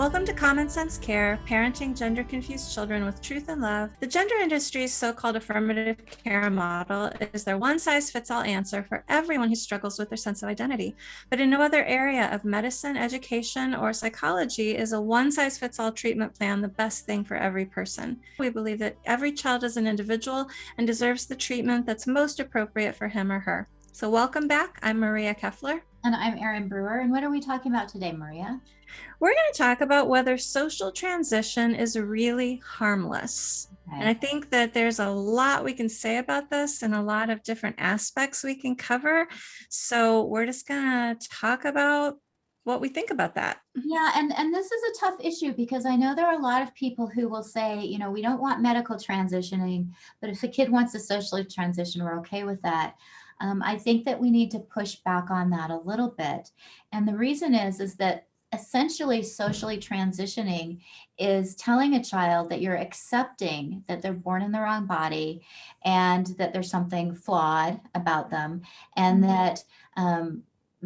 Welcome to Common Sense Care, parenting gender-confused children with truth and love. The gender industry's so-called affirmative care model is their one-size-fits-all answer for everyone who struggles with their sense of identity. But in no other area of medicine, education, or psychology is a one-size-fits-all treatment plan the best thing for every person. We believe that every child is an individual and deserves the treatment that's most appropriate for him or her. So welcome back. I'm Maria Keffler. And I'm Erin Brewer. And what are we talking about today, Maria? We're going to talk about whether social transition is really harmless. Okay. And I think that there's a lot we can say about this and a lot of different aspects we can cover. So we're just going to talk about what we think about that. Yeah, and this is a tough issue because I know there are a lot of people who will say, you know, we don't want medical transitioning, but if a kid wants to socially transition, we're okay with that. I think that we need to push back on that a little bit. And the reason is that essentially socially transitioning is telling a child that you're accepting that they're born in the wrong body and that there's something flawed about them, and that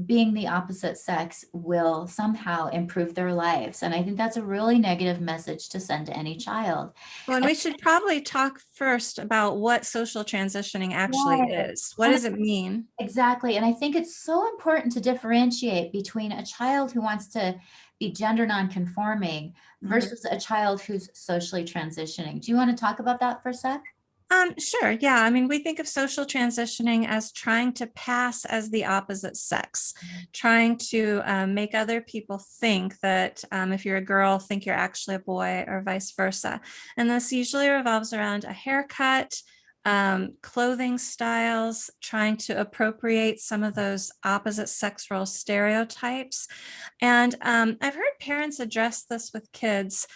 being the opposite sex will somehow improve their lives. And I think that's a really negative message to send to any child. Well, and we should probably talk first about what social transitioning actually is. What does it mean? Exactly. And I think it's so important to differentiate between a child who wants to be gender nonconforming versus a child who's socially transitioning. Do you want to talk about that for a sec? Sure. Yeah. I mean, we think of social transitioning as trying to pass as the opposite sex, trying to make other people think that if you're a girl, think you're actually a boy, or vice versa. And this usually revolves around a haircut, clothing styles, trying to appropriate some of those opposite sex role stereotypes. And I've heard parents address this with kids.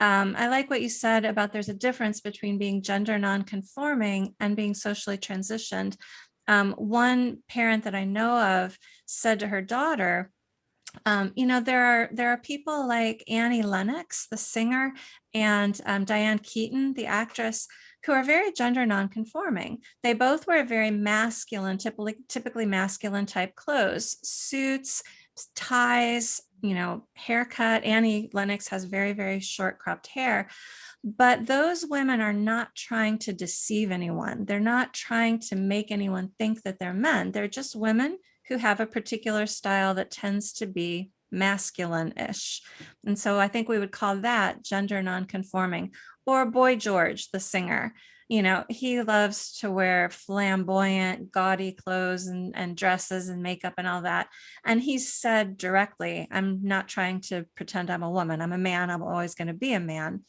I like what you said about there's a difference between being gender nonconforming and being socially transitioned. One parent that I know of said to her daughter, you know, there are people like Annie Lennox, the singer, and Diane Keaton, the actress, who are very gender nonconforming. They both wear very masculine, typically masculine type clothes, suits, ties, you know, haircut. Annie Lennox has very, very short cropped hair. But those women are not trying to deceive anyone. They're not trying to make anyone think that they're men. They're just women who have a particular style that tends to be masculine-ish. And so I think we would call that gender nonconforming. Or Boy George, the singer. You know, he loves to wear flamboyant, gaudy clothes and dresses and makeup and all that. And he said directly, I'm not trying to pretend I'm a woman. I'm a man. I'm always going to be a man.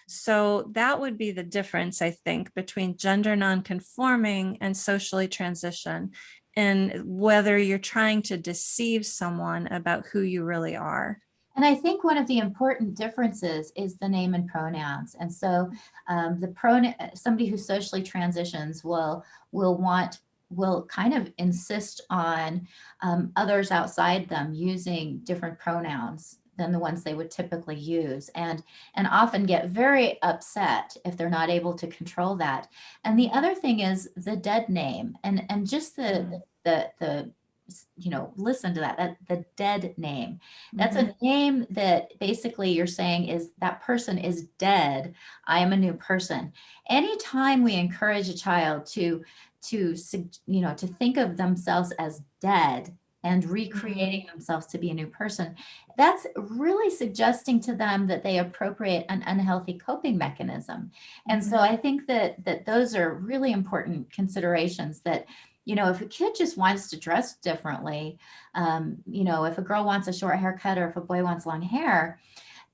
So that would be the difference, I think, between gender nonconforming and socially transition, and whether you're trying to deceive someone about who you really are. And I think one of the important differences is the name and pronouns. And so somebody who socially transitions will kind of insist on others outside them using different pronouns than the ones they would typically use, and often get very upset if they're not able to control that. And the other thing is the dead name, and just the you know, listen to that the dead name. That's a name that basically you're saying is that person is dead. I am a new person. Anytime we encourage a child to think of themselves as dead and recreating themselves to be a new person, that's really suggesting to them that they appropriate an unhealthy coping mechanism. And so I think that those are really important considerations, that, you know, if a kid just wants to dress differently, you know, if a girl wants a short haircut or if a boy wants long hair,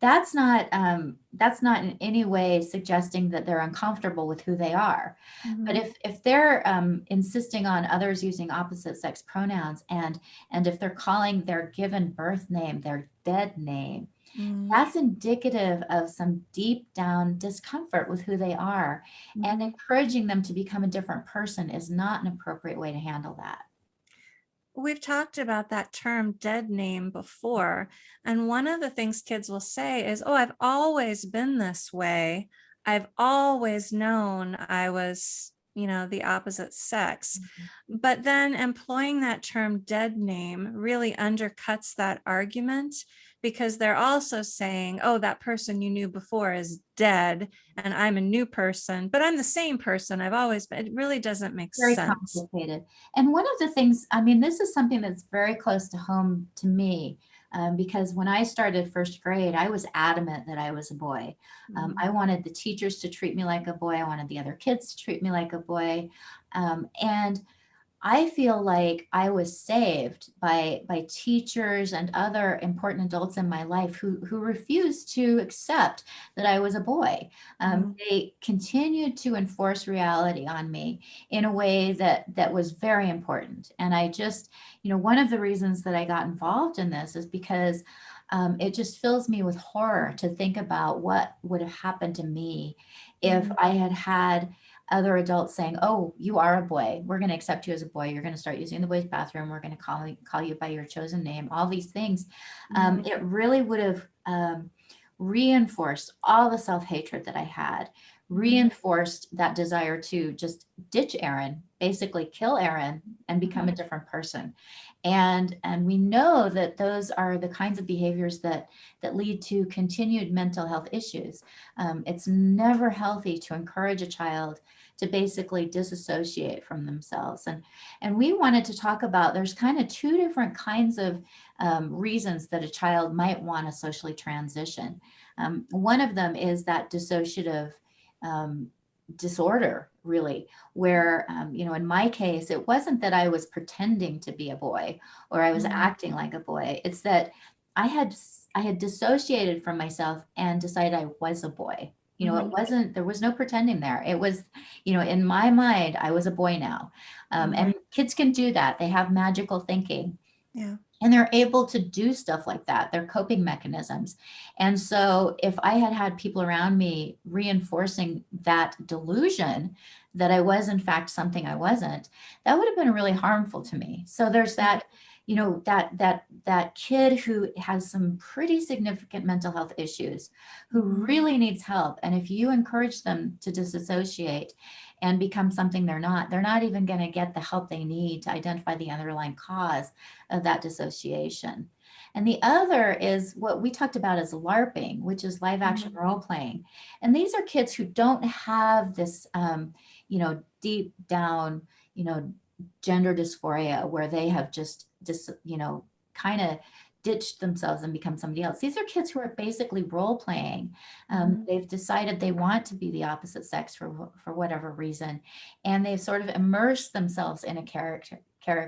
that's not in any way suggesting that they're uncomfortable with who they are. But if they're insisting on others using opposite sex pronouns, and if they're calling their given birth name their dead name, that's indicative of some deep down discomfort with who they are. And encouraging them to become a different person is not an appropriate way to handle that. We've talked about that term dead name before. And one of the things kids will say is, oh, I've always been this way. I've always known I was, the opposite sex. But then employing that term dead name really undercuts that argument, because they're also saying, oh, that person you knew before is dead and I'm a new person, but I'm the same person I've always been. It really doesn't make Very sense. complicated. And one of the things, I mean, this is something that's very close to home to me, because when I started first grade, I was adamant that I was a boy. I wanted the teachers to treat me like a boy. I wanted the other kids to treat me like a boy. And I feel like I was saved by teachers and other important adults in my life who refused to accept that I was a boy. They continued to enforce reality on me in a way that was very important. And I just, one of the reasons that I got involved in this is because it just fills me with horror to think about what would have happened to me if I had had other adults saying, oh, you are a boy. We're going to accept you as a boy. You're going to start using the boys' bathroom. We're going to call you by your chosen name. All these things. It really would have reinforced all the self-hatred that I had, reinforced that desire to just ditch Erin, basically kill Erin and become a different person. And we know that those are the kinds of behaviors that lead to continued mental health issues. It's never healthy to encourage a child to basically disassociate from themselves. And we wanted to talk about, there's kind of two different kinds of reasons that a child might want to socially transition. One of them is that dissociative disorder, really, where, in my case, it wasn't that I was pretending to be a boy or I was acting like a boy. It's that I had dissociated from myself and decided I was a boy. It wasn't, there was no pretending there. It was, in my mind, I was a boy now. And kids can do that. They have magical thinking. Yeah. And they're able to do stuff like that. They're coping mechanisms. And so if I had had people around me reinforcing that delusion that I was in fact something I wasn't, that would have been really harmful to me. So there's that, that kid who has some pretty significant mental health issues, who really needs help. And if you encourage them to disassociate and become something they're not even going to get the help they need to identify the underlying cause of that dissociation. And the other is what we talked about as LARPing, which is live action role playing. And these are kids who don't have this, deep down, gender dysphoria where they have just, kind of ditched themselves and become somebody else. These are kids who are basically role playing. They've decided they want to be the opposite sex for whatever reason. And they've sort of immersed themselves in a character. I'm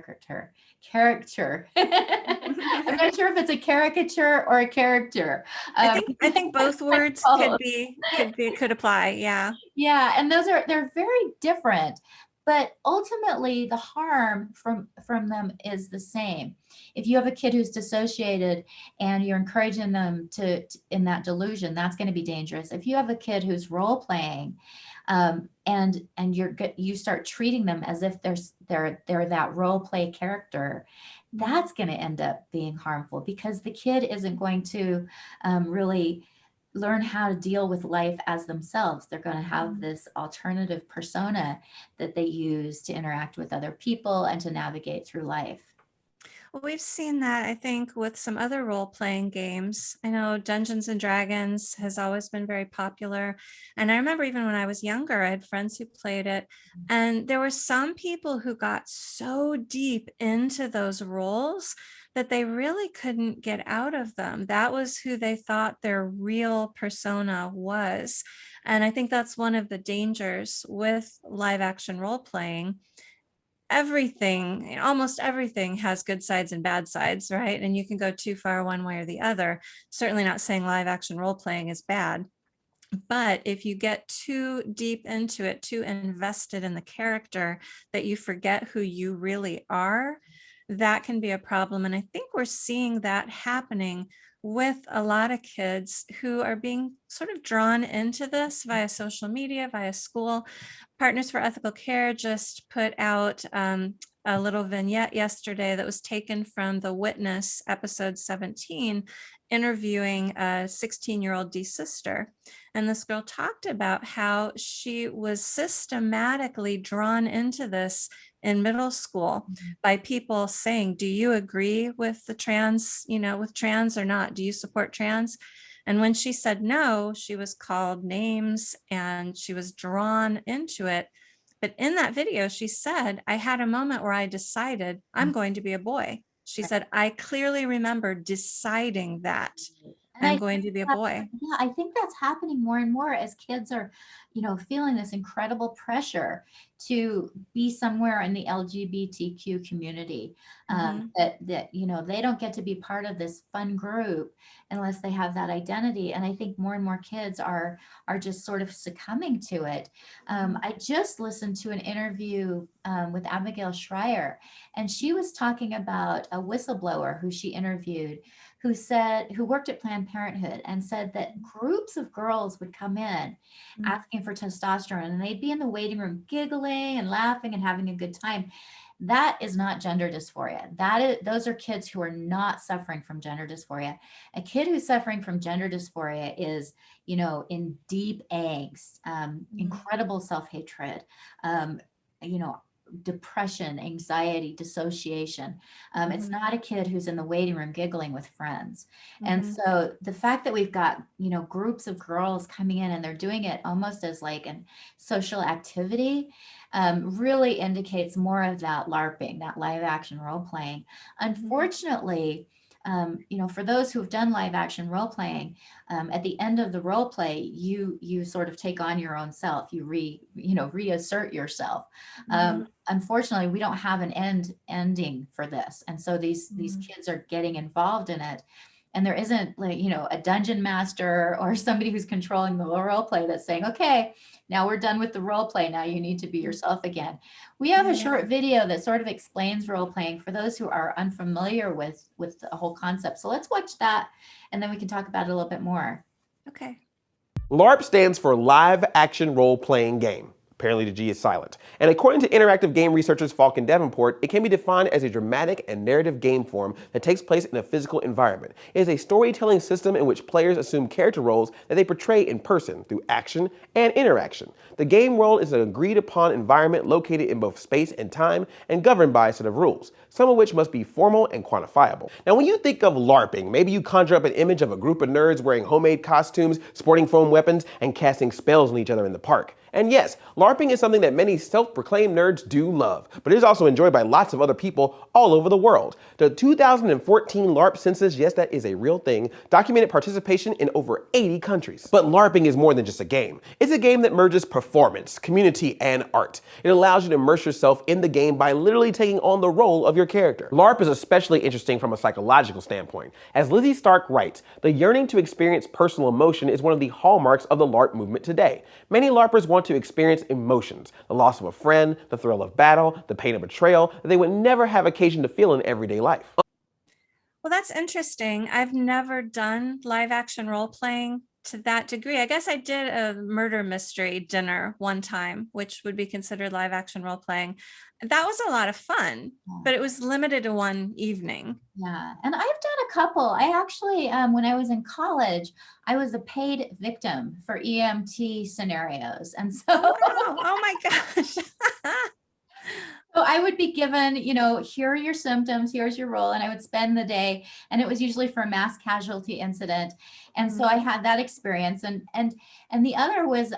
not sure if it's a caricature or a character. I think both words could apply. Yeah. Yeah. And they're very different. But ultimately, the harm from them is the same. If you have a kid who's dissociated and you're encouraging them to in that delusion, that's going to be dangerous. If you have a kid who's role playing, and you start treating them as if they're that role play character, that's going to end up being harmful because the kid isn't going to really learn how to deal with life as themselves. They're going to have this alternative persona that they use to interact with other people and to navigate through life. Well, we've seen that, I think, with some other role-playing games. I know Dungeons and Dragons has always been very popular. And I remember even when I was younger, I had friends who played it. And there were some people who got so deep into those roles that they really couldn't get out of them. That was who they thought their real persona was. And I think that's one of the dangers with live action role playing. Almost everything has good sides and bad sides, right? And you can go too far one way or the other. Certainly not saying live action role playing is bad. But if you get too deep into it, too invested in the character that you forget who you really are, that can be a problem. And I think we're seeing that happening with a lot of kids who are being sort of drawn into this via social media, via school. Partners for Ethical Care just put out a little vignette yesterday that was taken from The Witness, episode 17, interviewing a 16-year-old desister. And this girl talked about how she was systematically drawn into this in middle school by people saying, do you agree with the trans, with trans or not? Do you support trans? And when she said no, she was called names and she was drawn into it. But in that video, she said, I had a moment where I decided I'm going to be a boy. She said, I clearly remember deciding that And I'm going to be a boy. yeah, I think that's happening more and more as kids are, feeling this incredible pressure to be somewhere in the LGBTQ community. That they don't get to be part of this fun group unless they have that identity. And I think more and more kids are just sort of succumbing to it. I just listened to an interview with Abigail Schreier, and she was talking about a whistleblower who she interviewed, who worked at Planned Parenthood and said that groups of girls would come in asking for testosterone, and they'd be in the waiting room giggling and laughing and having a good time. That is not gender dysphoria. Those are kids who are not suffering from gender dysphoria. A kid who's suffering from gender dysphoria is, in deep angst, incredible self-hatred, depression, anxiety, dissociation. It's not a kid who's in the waiting room giggling with friends. And so the fact that we've got, groups of girls coming in and they're doing it almost as like a social activity, really indicates more of that LARPing, that live action role playing. Unfortunately, for those who've done live action role playing, at the end of the role play, you sort of take on your own self. You reassert yourself. Unfortunately, we don't have an ending for this, and so these kids are getting involved in it. And there isn't a dungeon master or somebody who's controlling the role play that's saying, okay, now we're done with the role play. Now you need to be yourself again. We have a short video that sort of explains role playing for those who are unfamiliar with the whole concept. So let's watch that, and then we can talk about it a little bit more. Okay. LARP stands for Live Action Role Playing Game. Apparently the G is silent. And according to interactive game researchers Falk and Davenport, it can be defined as a dramatic and narrative game form that takes place in a physical environment. It is a storytelling system in which players assume character roles that they portray in person through action and interaction. The game world is an agreed upon environment located in both space and time and governed by a set of rules, some of which must be formal and quantifiable. Now when you think of LARPing, maybe you conjure up an image of a group of nerds wearing homemade costumes, sporting foam weapons, and casting spells on each other in the park. And yes, LARPing is something that many self-proclaimed nerds do love, but it is also enjoyed by lots of other people all over the world. The 2014 LARP census, yes, that is a real thing, documented participation in over 80 countries. But LARPing is more than just a game. It's a game that merges performance, community, and art. It allows you to immerse yourself in the game by literally taking on the role of your character. LARP is especially interesting from a psychological standpoint. As Lizzie Stark writes, the yearning to experience personal emotion is one of the hallmarks of the LARP movement today. Many LARPers want to experience emotions, the loss of a friend, the thrill of battle, the pain of betrayal, that they would never have occasion to feel in everyday life. Well, that's interesting. I've never done live action role playing to that degree. I guess I did a murder mystery dinner one time, which would be considered live action role playing. That was a lot of fun, but it was limited to one evening. Yeah, and I've done a couple. I actually, when I was in college, I was a paid victim for EMT scenarios. And so, oh my gosh. So I would be given, here are your symptoms, here's your role, and I would spend the day, and it was usually for a mass casualty incident. And so I had that experience. And the other was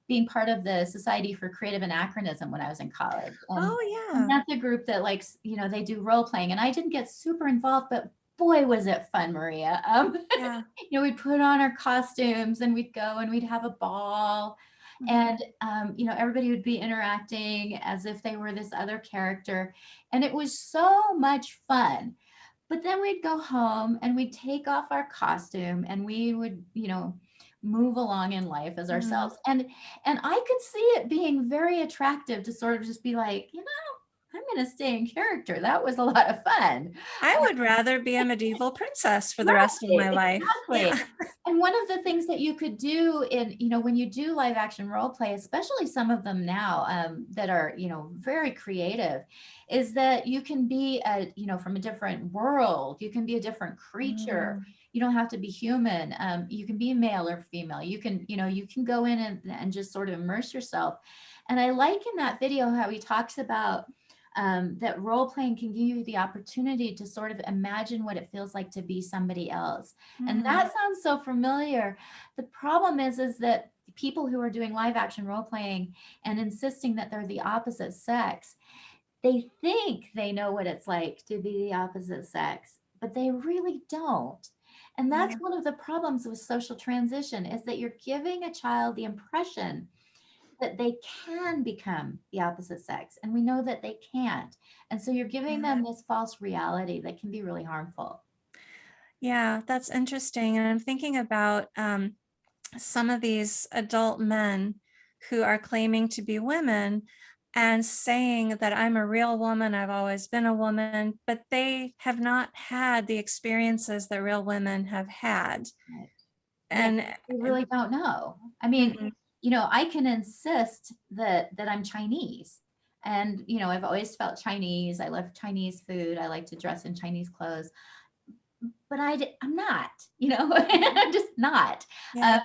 being part of the Society for Creative Anachronism when I was in college. And that's a group that likes, they do role playing, and I didn't get super involved, but boy, was it fun, Maria. We'd put on our costumes and we'd go and we'd have a ball. And, everybody would be interacting as if they were this other character. And it was so much fun. But then we'd go home and we'd take off our costume and we would, move along in life as ourselves. And I could see it being very attractive to sort of just be like, I'm going to stay in character. That was a lot of fun. I would rather be a medieval princess for the rest of Right, my life. exactly. Yeah. And one of the things that you could do in, when you do live action role play, especially some of them now that are, very creative, is that you can be from a different world. You can be a different creature. Mm. You don't have to be human. You can be male or female. You can go in and just sort of immerse yourself. And I like in that video how he talks about that role playing can give you the opportunity to sort of imagine what it feels like to be somebody else. And Mm. that sounds so familiar. The problem is that people who are doing live action role playing and insisting that they're the opposite sex, they think they know what it's like to be the opposite sex, but they really don't. And that's Yeah. one of the problems with social transition, is that you're giving a child the impression that they can become the opposite sex. And we know that they can't. And so you're giving Yeah. them this false reality that can be really harmful. Yeah, that's interesting. And I'm thinking about some of these adult men who are claiming to be women and saying that I'm a real woman, I've always been a woman, but they have not had the experiences that real women have had. Right. Yeah, And we really don't know. I mean, mhm, I can insist that I'm Chinese. And, I've always felt Chinese. I love Chinese food. I like to dress in Chinese clothes. But I'm not, I'm just not. yeah.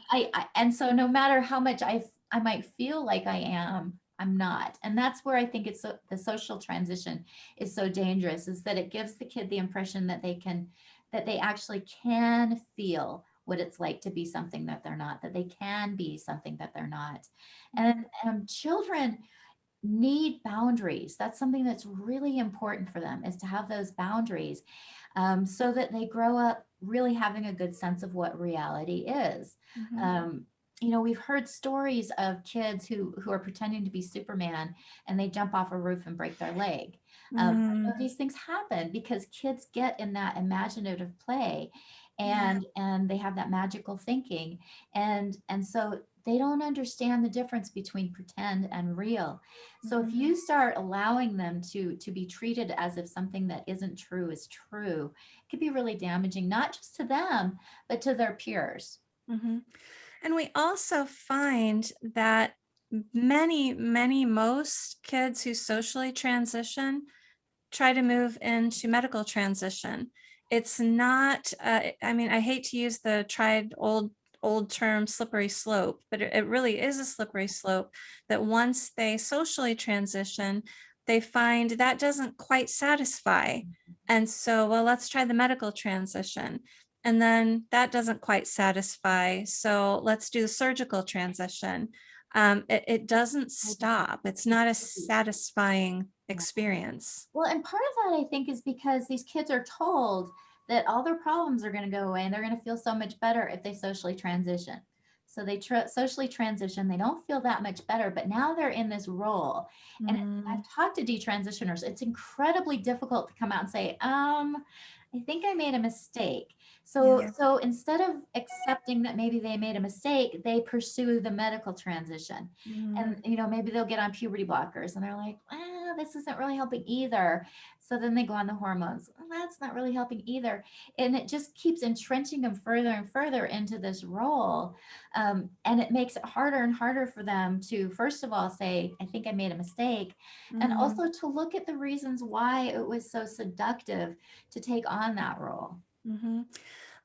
And so no matter how much I might feel like I am, I'm not. And that's where I think the social transition is so dangerous, is that it gives the kid the impression that they actually can feel what it's like to be something that they're not, that they can be something that they're not. And Mhm. children need boundaries. That's something that's really important for them, is to have those boundaries, so that they grow up really having a good sense of what reality is. Mhm. Um, we've heard stories of kids who are pretending to be Superman, and they jump off a roof and break their leg. Mm. These things happen because kids get in that imaginative play, Yeah. and they have that magical thinking, and so they don't understand the difference between pretend and real. So if Mhm. you start allowing them to be treated as if something that isn't true is true, it could be really damaging, not just to them, but to their peers. Mhm. And we also find that most kids who socially transition try to move into medical transition. It's not, I mean, I hate to use the tried old term slippery slope, but it really is a slippery slope, that once they socially transition, they find that doesn't quite satisfy. And so, well, let's try the medical transition. And then that doesn't quite satisfy. So let's do the surgical transition. It doesn't stop. It's not a satisfying experience. Well, and part of that, I think, is because these kids are told that all their problems are going to go away and they're going to feel so much better if they socially transition. So they socially transition, they don't feel that much better, but now they're in this role. And Mm, I've talked to detransitioners. It's incredibly difficult to come out and say, I think I made a mistake. So, yeah. so instead of accepting that maybe they made a mistake, they pursue the medical transition. Mm, And, maybe they'll get on puberty blockers and they're like, this isn't really helping either. So then they go on the hormones. Well, that's not really helping either. And it just keeps entrenching them further and further into this role. And it makes it harder and harder for them to, first of all, say, I think I made a mistake. And mm, also to look at the reasons why it was so seductive to take on that role. mhm.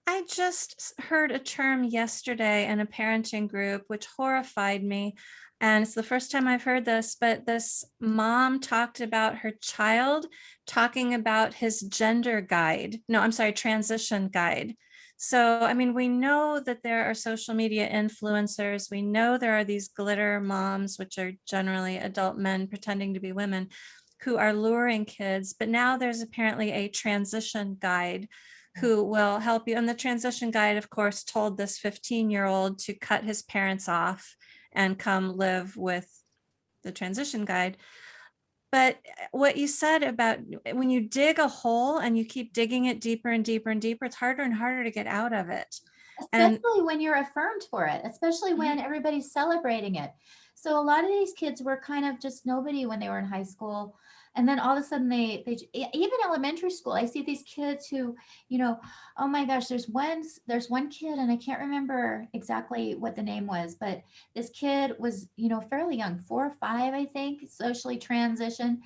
I just heard a term yesterday in a parenting group, which horrified me. And it's the first time I've heard this, but this mom talked about her child talking about his gender guide. No, I'm sorry, transition guide. So, I mean, we know that there are social media influencers. We know there are these glitter moms, which are generally adult men pretending to be women, who are luring kids. But now there's apparently a transition guide who will help you. And the transition guide, of course, told this 15-year-old to cut his parents off and come live with the transition guide. But what you said about when you dig a hole and you keep digging it deeper and deeper and deeper, it's harder and harder to get out of it. And Especially when you're affirmed for it, especially when everybody's celebrating it. So a lot of these kids were kind of just nobody when they were in high school. And then all of a sudden even elementary school, I see these kids who, oh my gosh, there's one kid, and I can't remember exactly what the name was, but this kid was, fairly young, 4 or 5, I think, socially transitioned.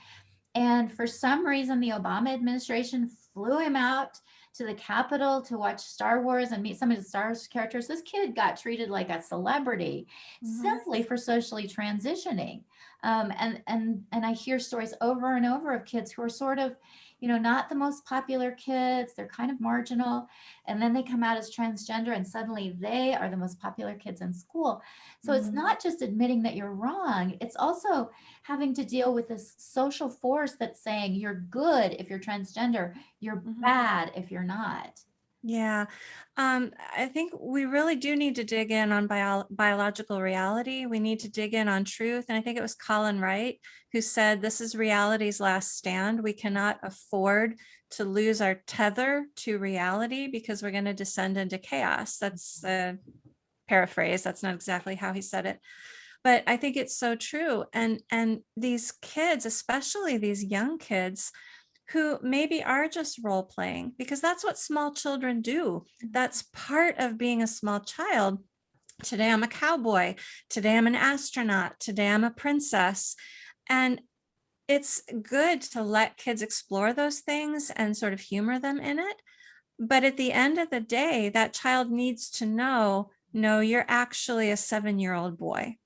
And for some reason, the Obama administration flew him out to the Capitol to watch Star Wars and meet some of the Star Wars characters. This kid got treated like a celebrity simply for socially transitioning. And I hear stories over and over of kids who are sort of, not the most popular kids. They're kind of marginal. And then they come out as transgender, and suddenly they are the most popular kids in school. So it's not just admitting that you're wrong. It's also having to deal with this social force that's saying you're good if you're transgender, you're bad if you're not. Yeah, I think we really do need to dig in on biological reality. We need to dig in on truth. And I think it was Colin Wright who said, this is reality's last stand. We cannot afford to lose our tether to reality because we're going to descend into chaos. That's a paraphrase. That's not exactly how he said it. But I think it's so true. And these kids, especially these young kids, who maybe are just role playing, because that's what small children do. That's part of being a small child. Today I'm a cowboy. Today I'm an astronaut. Today I'm a princess. And it's good to let kids explore those things and sort of humor them in it. But at the end of the day, that child needs to know, no, you're actually a 7-year-old boy.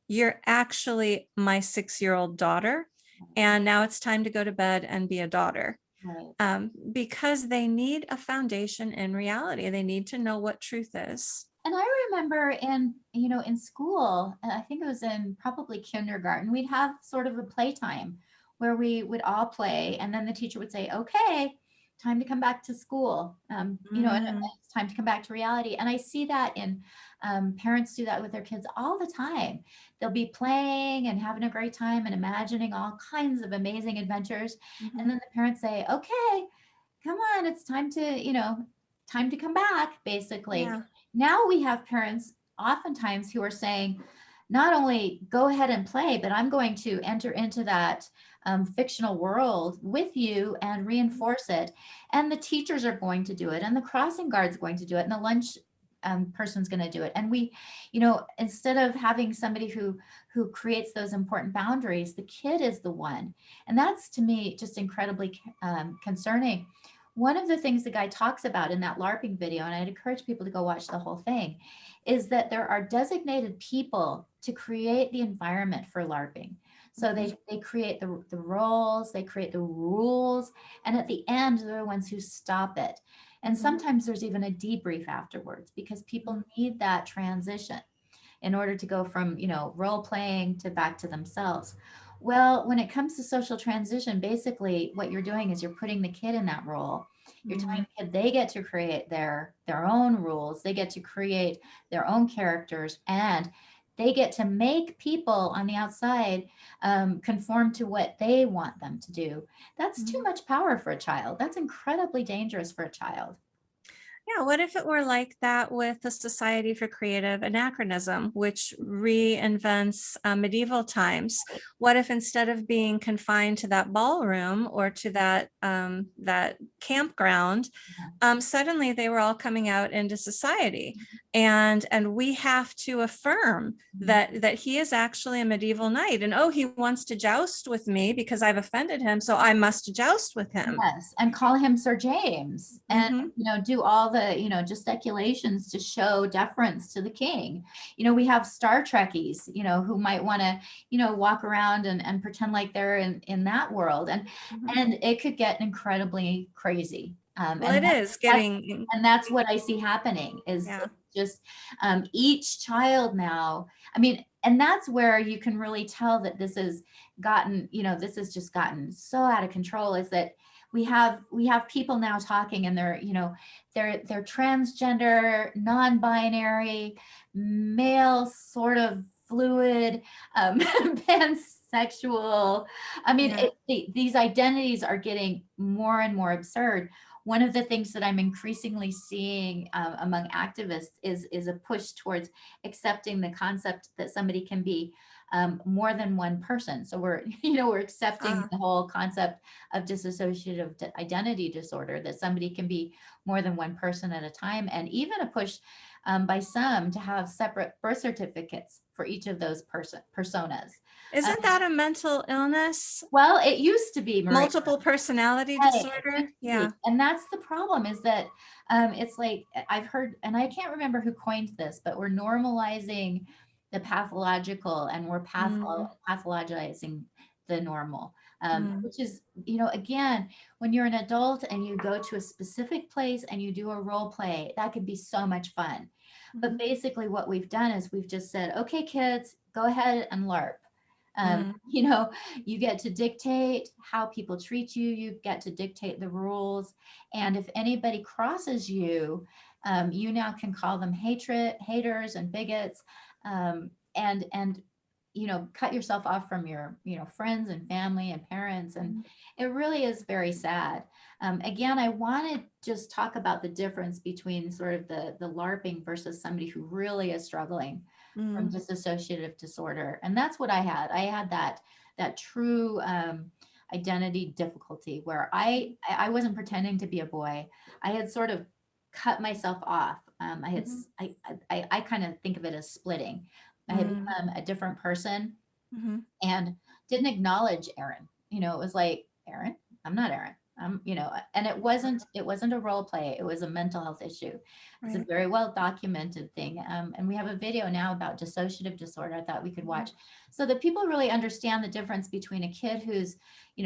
You're actually my 6-year-old daughter. And now it's time to go to bed and be a daughter. Right. Because they need a foundation in reality. They need to know what truth is. And I remember in school, I think it was in probably kindergarten, we'd have sort of a playtime where we would all play, and then the teacher would say, okay, time to come back to school. And it's time to come back to reality. And I see that in parents do that with their kids all the time. They'll be playing and having a great time and imagining all kinds of amazing adventures. And then the parents say, okay, come on, it's time to come back, basically. Yeah. Now we have parents oftentimes who are saying, not only go ahead and play, but I'm going to enter into that fictional world with you and reinforce it. And the teachers are going to do it, and the crossing guard's going to do it, and the lunch person's going to do it. And we, instead of having somebody who creates those important boundaries, the kid is the one. And that's, to me, just incredibly concerning. One of the things the guy talks about in that Larping video, and I'd encourage people to go watch the whole thing, is that there are designated people to create the environment for Larping. So they create the roles, they create the rules, and at the end, they're the ones who stop it. And sometimes there's even a debrief afterwards, because people need that transition in order to go from, role playing to back to themselves. Well, when it comes to social transition, basically what you're doing is you're putting the kid in that role. You're telling the kid they get to create their own rules. They get to create their own characters, and they get to make people on the outside conform to what they want them to do. That's too much power for a child. That's incredibly dangerous for a child. Yeah, what if it were like that with the Society for Creative Anachronism, which reinvents medieval times? What if instead of being confined to that ballroom or to that campground, suddenly they were all coming out into society, and we have to affirm that he is actually a medieval knight, and he wants to joust with me because I've offended him, so I must joust with him. Yes, and call him Sir James, and do all the gesticulations to show deference to the king. We have Star Trekkies, who might want to walk around and pretend like they're in that world, and it could get incredibly crazy. Well, it is getting, and that's what I see happening is just each child now. I mean, and that's where you can really tell that this has just gotten so out of control, is that we have people now talking, and they're transgender, non-binary, male, sort of fluid, pansexual. I mean, these identities are getting more and more absurd. One of the things that I'm increasingly seeing among activists is a push towards accepting the concept that somebody can be more than one person. So we're, we're accepting Ah, the whole concept of dissociative identity disorder, that somebody can be more than one person at a time, and even a push by some to have separate birth certificates for each of those personas. isn't that a mental illness? Well, it used to be, Maria. Multiple personality Right, disorder? Yeah. and that's the problem, is that it's like I've heard, and I can't remember who coined this, but we're normalizing the pathological, and we're Mm, pathologizing the normal, mm, which is, again, when you're an adult and you go to a specific place and you do a role play, that could be so much fun. But mhm, basically what we've done is we've just said, okay, kids, go ahead and LARP. mm, You get to dictate how people treat you. You get to dictate the rules. And if anybody crosses you, you now can call them haters and bigots, and cut yourself off from your friends and family and parents. And mm, it really is very sad. Again, I want to just talk about the difference between sort of the LARPing versus somebody who really is struggling from mm, dissociative disorder. And that's what I had. I had that true identity difficulty where I wasn't pretending to be a boy. I had sort of cut myself off. I had mhm, I kind of think of it as splitting. I had mm, become a different person mhm, and didn't acknowledge Erin. It was like, Erin, I'm not Erin. And it wasn't a role play. It was a mental health issue. It's a right. very well documented thing. And we have a video now about dissociative disorder I thought we could Mhm, watch so that people really understand the difference between a kid who's,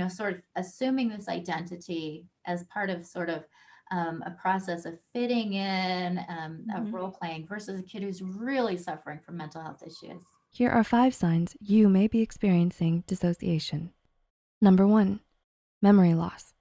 sort of assuming this identity as part of sort of a process of fitting in, of mhm. role playing, versus a kid who's really suffering from mental health issues. Here are 5 signs you may be experiencing dissociation. Number 1, memory loss.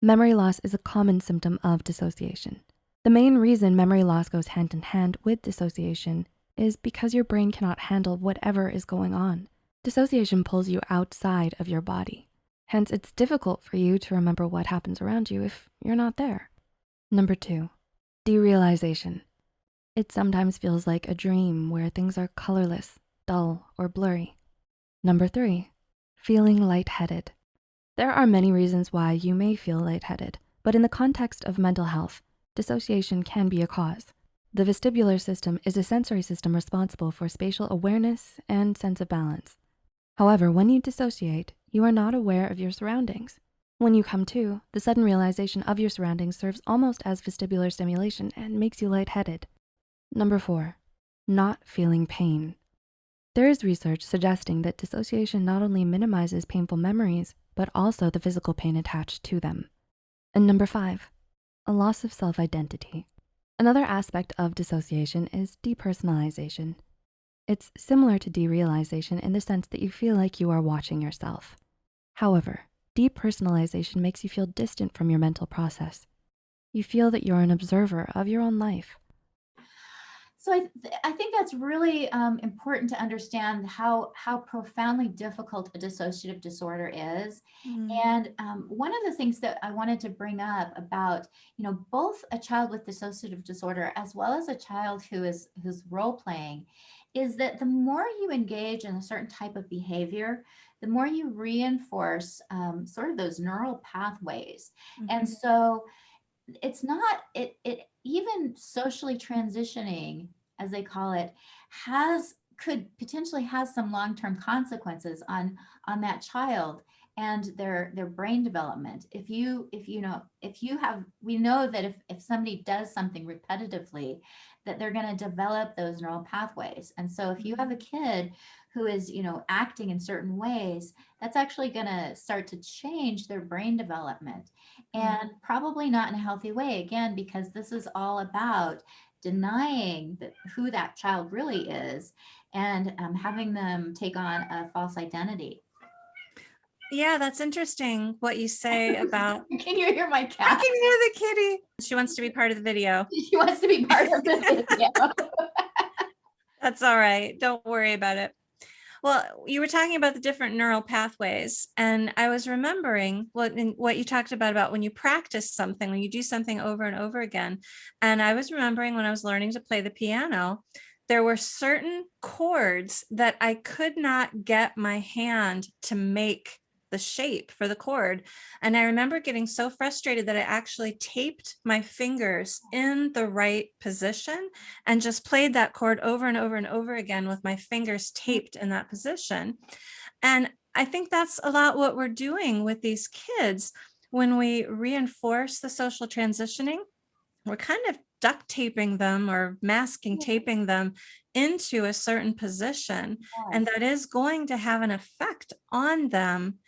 Memory loss is a common symptom of dissociation. The main reason memory loss goes hand in hand with dissociation is because your brain cannot handle whatever is going on. Dissociation pulls you outside of your body. Hence, it's difficult for you to remember what happens around you if you're not there. Number 2, derealization. It sometimes feels like a dream where things are colorless, dull, or blurry. Number 3, feeling lightheaded. There are many reasons why you may feel lightheaded, but in the context of mental health, dissociation can be a cause. The vestibular system is a sensory system responsible for spatial awareness and sense of balance. However, when you dissociate, you are not aware of your surroundings. When you come to, the sudden realization of your surroundings serves almost as vestibular stimulation and makes you lightheaded. Number 4, not feeling pain. There is research suggesting that dissociation not only minimizes painful memories, but also the physical pain attached to them. And number 5, a loss of self-identity. Another aspect of dissociation is depersonalization. It's similar to derealization in the sense that you feel like you are watching yourself. However, depersonalization makes you feel distant from your mental process. You feel that you're an observer of your own life. So I think that's really important to understand how profoundly difficult a dissociative disorder is. Mm, And one of the things that I wanted to bring up about, both a child with dissociative disorder as well as a child who's role playing, is that the more you engage in a certain type of behavior, the more you reinforce sort of those neural pathways. And mhm, so it's not it even socially transitioning, as they call it, has could potentially has some long-term consequences on that child and their brain development. If you have, we know that if somebody does something repetitively, that they're going to develop those neural pathways. And so if you have a mhm, kid who is acting in certain ways, that's actually going to start to change their brain development, mm. and probably not in a healthy way, again, because this is all about denying who that child really is, and having them take on a false identity. Yeah, that's interesting what you say about. Can you hear my I cat? can hear the kitty. She wants to be part of the video. She wants to be part of the video. That's all right. Don't worry about it. Well, you were talking about the different neural pathways, and I was remembering what you talked about when you practice something, when you do something over and over again. And I was remembering when I was learning to play the piano, there were certain chords that I could not get my hand to make the shape for the chord. And I remember getting so frustrated that I actually taped my fingers in the right position and just played that chord over and over and over again with my fingers taped in that position. And I think that's a lot what we're doing with these kids when we reinforce the social transitioning. We're kind of duct taping them or masking taping them into a certain position. And that is going to have an effect on them.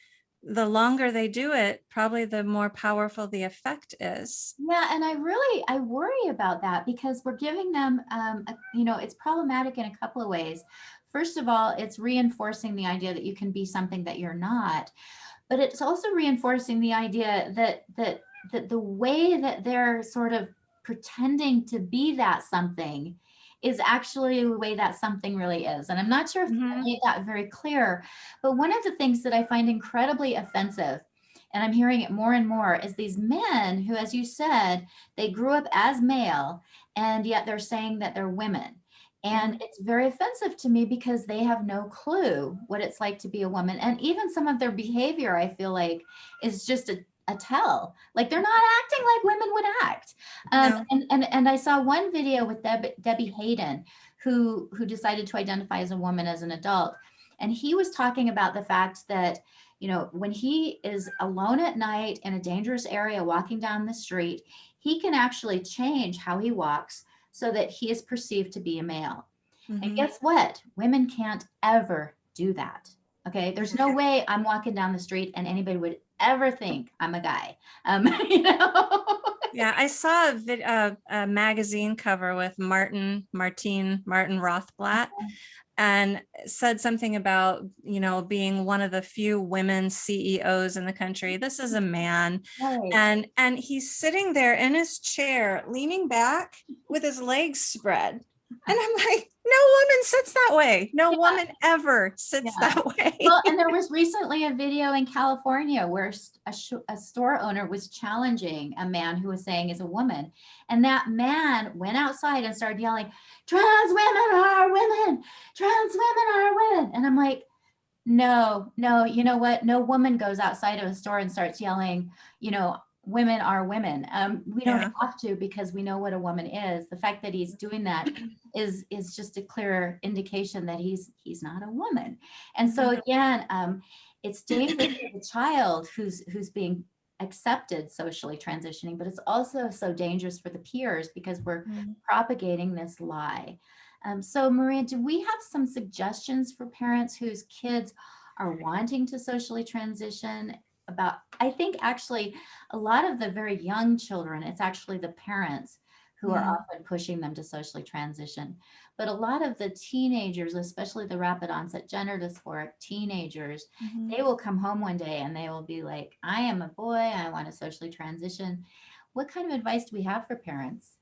The longer they do it, probably the more powerful the effect is. Yeah, and I worry about that because we're giving them, it's problematic in a couple of ways. First of all, it's reinforcing the idea that you can be something that you're not, but it's also reinforcing the idea that the way that they're sort of pretending to be that something is actually the way that something really is. And I'm not sure if I made that very clear, but one of the things that I find incredibly offensive, and I'm hearing it more and more, is these men who, as you said, they grew up as male, and yet they're saying that they're women. And it's very offensive to me because they have no clue what it's like to be a woman. And even some of their behavior, I feel like, is just a tell. Like they're not acting like women would act. No. And I saw one video with Debbie Hayden, who decided to identify as a woman as an adult. And he was talking about the fact that, when he is alone at night in a dangerous area walking down the street, he can actually change how he walks so that he is perceived to be a male. And guess what? Women can't ever do that. Okay. There's no way I'm walking down the street and anybody would ever think I'm a guy. Yeah, I saw a magazine cover with Martin Rothblatt, and said something about, being one of the few women CEOs in the country. This is a man. Right. And he's sitting there in his chair, leaning back with his legs spread. And I'm like, no woman sits that way. No woman ever sits that way. Well, and there was recently a video in California where a store owner was challenging a man who was saying is a woman. And that man went outside and started yelling, trans women are women, trans women are women. And I'm like, no, you know what? No woman goes outside of a store and starts yelling, women are women. We don't have to, because we know what a woman is. The fact that he's doing that is just a clear indication that he's not a woman. And so again, it's dangerous for the child who's being accepted socially transitioning, but it's also so dangerous for the peers because we're propagating this lie. So Maria, do we have some suggestions for parents whose kids are wanting to socially transition? I think actually a lot of the very young children, it's actually the parents who are often pushing them to socially transition. But a lot of the teenagers, especially the rapid onset gender dysphoric teenagers, they will come home one day and they will be like, I am a boy, I want to socially transition. What kind of advice do we have for parents?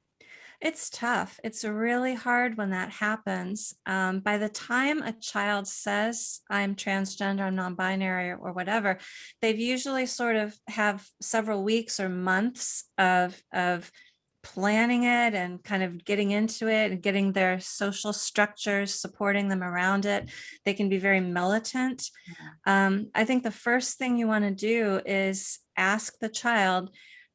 It's tough. It's really hard when that happens. By the time a child says, I'm transgender, I'm non-binary, or whatever, they've usually sort of have several weeks or months of planning it and kind of getting into it and getting their social structures supporting them around it. They can be very militant. I think the first thing you want to do is ask the child,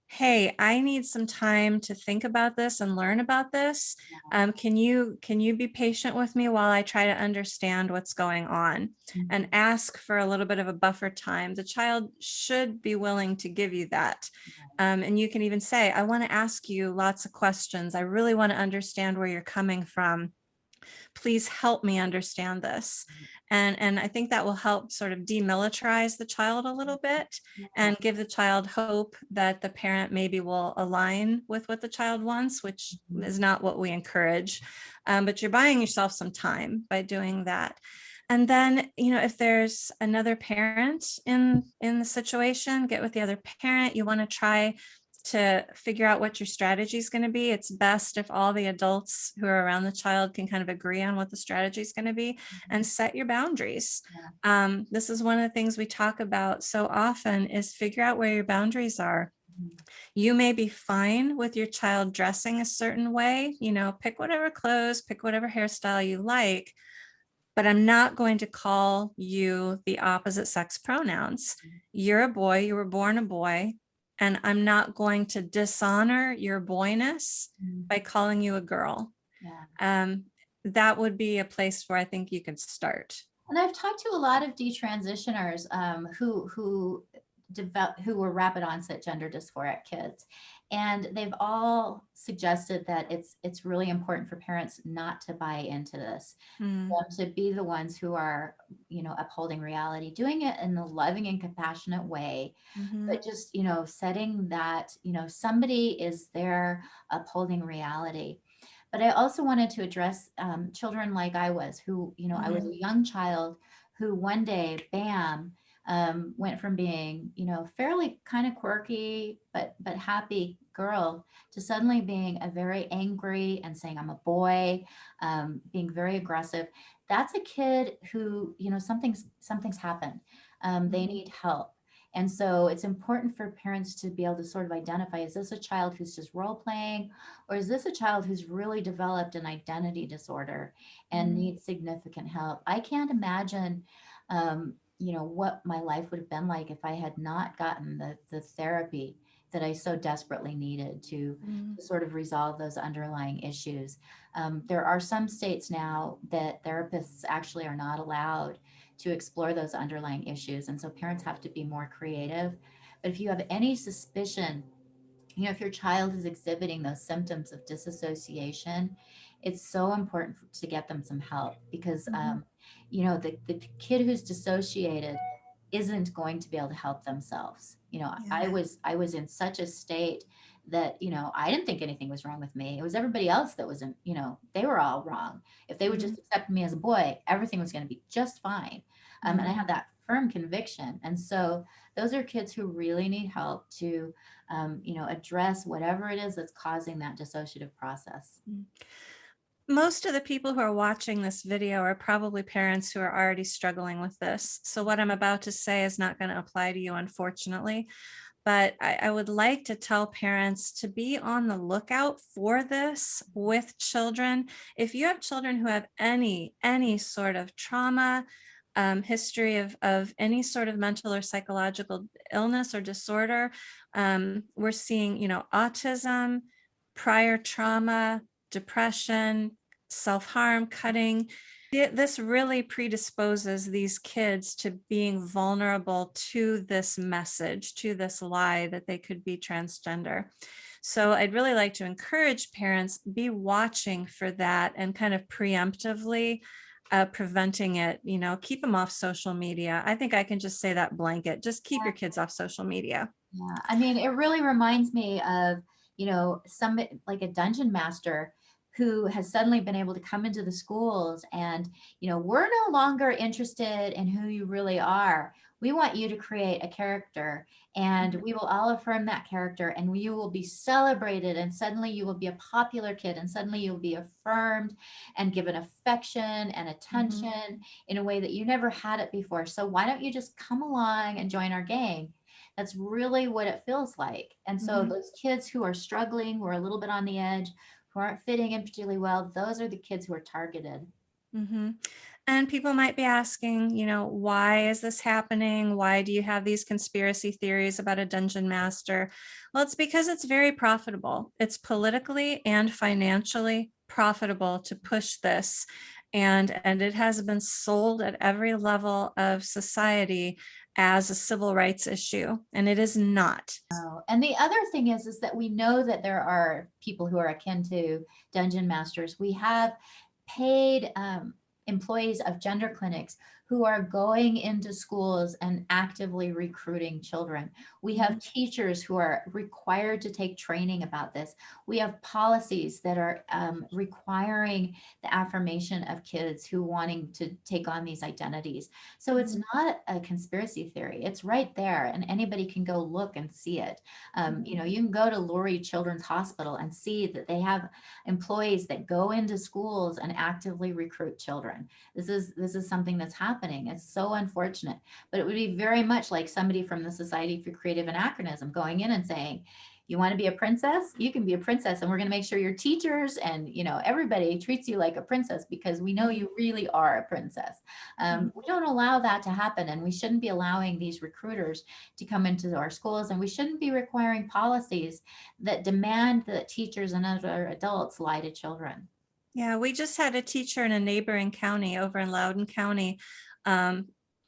hey, I need some time to think about this and learn about this. Can you be patient with me while I try to understand what's going on? And ask for a little bit of a buffer time. The child should be willing to give you that. And you can even say, I want to ask you lots of questions. I really want to understand where you're coming from. Please help me understand this. And I think that will help sort of demilitarize the child a little bit and give the child hope that the parent maybe will align with what the child wants, which is not what we encourage. But you're buying yourself some time by doing that. And then, if there's another parent in the situation, get with the other parent. You want to try to figure out what your strategy is going to be. It's best if all the adults who are around the child can kind of agree on what the strategy is going to be and set your boundaries. This is one of the things we talk about so often is figure out where your boundaries are. You may be fine with your child dressing a certain way, pick whatever clothes, pick whatever hairstyle you like, but I'm not going to call you the opposite sex pronouns. You're a boy, you were born a boy, and I'm not going to dishonor your boyness by calling you a girl. Yeah. That would be a place where I think you could start. And I've talked to a lot of detransitioners who were rapid onset gender dysphoric kids, and they've all suggested that it's really important for parents not to buy into this, to be the ones who are, upholding reality, doing it in a loving and compassionate way, but just, setting that, somebody is there upholding reality. But I also wanted to address children like I was, who, I was a young child who one day, bam, went from being, fairly kind of quirky, but happy girl, to suddenly being a very angry and saying, I'm a boy, being very aggressive. That's a kid who, something's happened. They need help. And so it's important for parents to be able to sort of identify, is this a child who's just role playing, or is this a child who's really developed an identity disorder and needs significant help? I can't imagine, what my life would have been like if I had not gotten the therapy that I so desperately needed to sort of resolve those underlying issues. There are some states now that therapists actually are not allowed to explore those underlying issues. And so parents have to be more creative. But if you have any suspicion, if your child is exhibiting those symptoms of disassociation, it's so important to get them some help, because, the kid who's dissociated isn't going to be able to help themselves. I was in such a state that, I didn't think anything was wrong with me. It was everybody else that wasn't, they were all wrong. If they would just accept me as a boy, everything was going to be just fine. And I had that firm conviction. And so those are kids who really need help to, address whatever it is that's causing that dissociative process. Most of the people who are watching this video are probably parents who are already struggling with this. So what I'm about to say is not going to apply to you, unfortunately. But I would like to tell parents to be on the lookout for this with children. If you have children who have any sort of trauma, history of any sort of mental or psychological illness or disorder, we're seeing, autism, prior trauma, depression, self-harm, cutting. This really predisposes these kids to being vulnerable to this message, to this lie that they could be transgender. So I'd really like to encourage parents, be watching for that and kind of preemptively preventing it, keep them off social media. I think I can just say that blanket, just keep your kids off social media. Yeah, I mean, it really reminds me of, some like a dungeon master who has suddenly been able to come into the schools and, we're no longer interested in who you really are. We want you to create a character, and we will all affirm that character, and you will be celebrated, and suddenly you will be a popular kid, and suddenly you'll be affirmed and given affection and attention in a way that you never had it before. So why don't you just come along and join our gang? That's really what it feels like. And so those kids who are struggling, who are a little bit on the edge, who aren't fitting in particularly well, those are the kids who are targeted. And people might be asking, why is this happening? Why do you have these conspiracy theories about a dungeon master? Well, it's because it's very profitable. It's politically and financially profitable to push this. And it has been sold at every level of society as a civil rights issue, and it is not. Oh, and the other thing is that we know that there are people who are akin to dungeon masters. We have paid employees of gender clinics who are going into schools and actively recruiting children. We have teachers who are required to take training about this. We have policies that are requiring the affirmation of kids who wanting to take on these identities. So it's not a conspiracy theory. It's right there, and anybody can go look and see it. You can go to Lurie Children's Hospital and see that they have employees that go into schools and actively recruit children. This is something that's happening. happening. It's so unfortunate, but it would be very much like somebody from the Society for Creative Anachronism going in and saying, you want to be a princess? You can be a princess, and we're going to make sure your teachers and, you know, everybody treats you like a princess because we know you really are a princess. We don't allow that to happen, and we shouldn't be allowing these recruiters to come into our schools, and we shouldn't be requiring policies that demand that teachers and other adults lie to children. Yeah, we just had a teacher in a neighboring county over in Loudoun County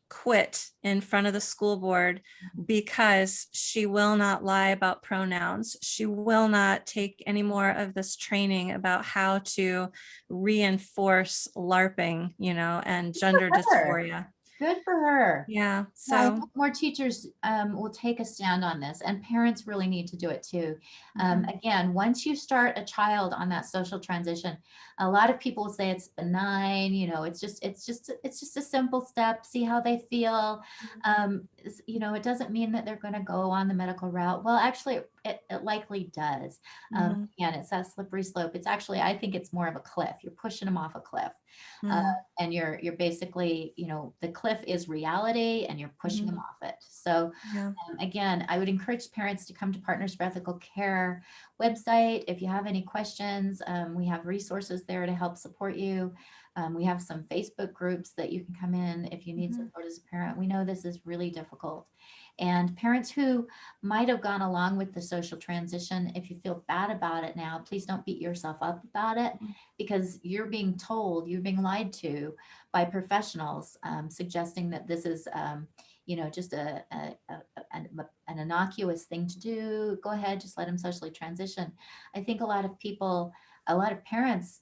quit in front of the school board because she will not lie about pronouns. She will not take any more of this training about how to reinforce LARPing, you know, and gender dysphoria. Good for her. Yeah. So I So think more teachers will take a stand on this, and parents really need to do it too. Again, once you start a child on that social transition, a lot of people say it's benign. You know, it's just a simple step. See how they feel. You know, it doesn't mean that they're going to go on the medical route. Well, actually, it likely does. Again, it's that slippery slope. It's actually, I think it's more of a cliff. You're pushing them off a cliff. And you're basically, you know, the cliff is reality and you're pushing them off it. So again, I would encourage parents to come to Partners for Ethical Care website. If you have any questions, we have resources there to help support you. We have some Facebook groups that you can come in if you need support as a parent. We know this is really difficult. And parents who might have gone along with the social transition, if you feel bad about it now, please don't beat yourself up about it, because you're being told, you're being lied to by professionals, suggesting that this is, you know, just an innocuous thing to do. Go ahead, just let them socially transition. I think a lot of parents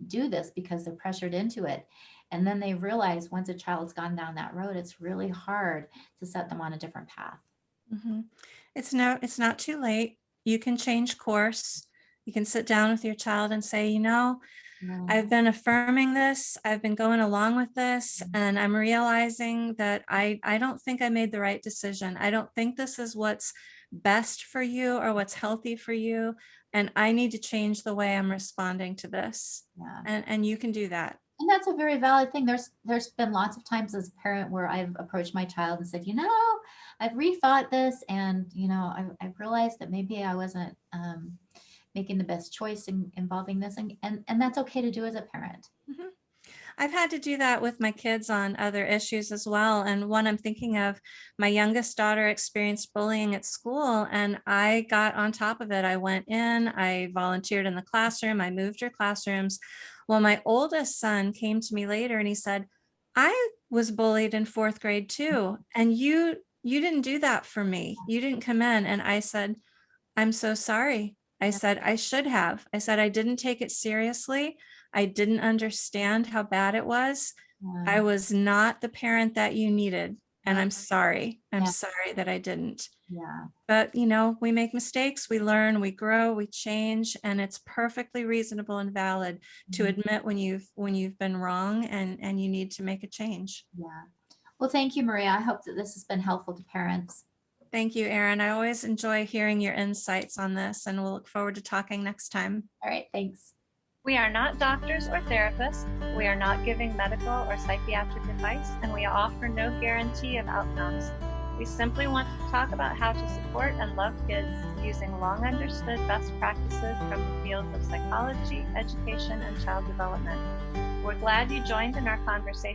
do this because they're pressured into it. And then they realize once a child's gone down that road, it's really hard to set them on a different path. it's not too late. You can change course. You can sit down with your child and say, you know, I've been affirming this. I've been going along with this, and I'm realizing that I don't think I made the right decision. I don't think this is what's best for you or what's healthy for you. And I need to change the way I'm responding to this. And you can do that. And that's a very valid thing. There's been lots of times as a parent where I've approached my child and said, you know, I've rethought this, and, you know, I've realized that maybe I wasn't making the best choice in involving this. And that's okay to do as a parent. I've had to do that with my kids on other issues as well. And one I'm thinking of, my youngest daughter experienced bullying at school, and I got on top of it. I went in, I volunteered in the classroom, I moved her classrooms. Well, my oldest son came to me later and he said, I was bullied in 4th grade too. And you didn't do that for me. You didn't come in. And I said, I'm so sorry. I said, I should have. I said, I didn't take it seriously. I didn't understand how bad it was. I was not the parent that you needed. And I'm sorry. I'm sorry that I didn't. But, you know, we make mistakes, we learn, we grow, we change, and it's perfectly reasonable and valid to admit when you've been wrong and you need to make a change. Well, thank you, Maria. I hope that this has been helpful to parents. Thank you, Erin. I always enjoy hearing your insights on this, and we'll look forward to talking next time. All right, thanks. We are not doctors or therapists. We are not giving medical or psychiatric advice, and we offer no guarantee of outcomes. We simply want to talk about how to support and love kids using long understood best practices from the fields of psychology, education, and child development. We're glad you joined in our conversation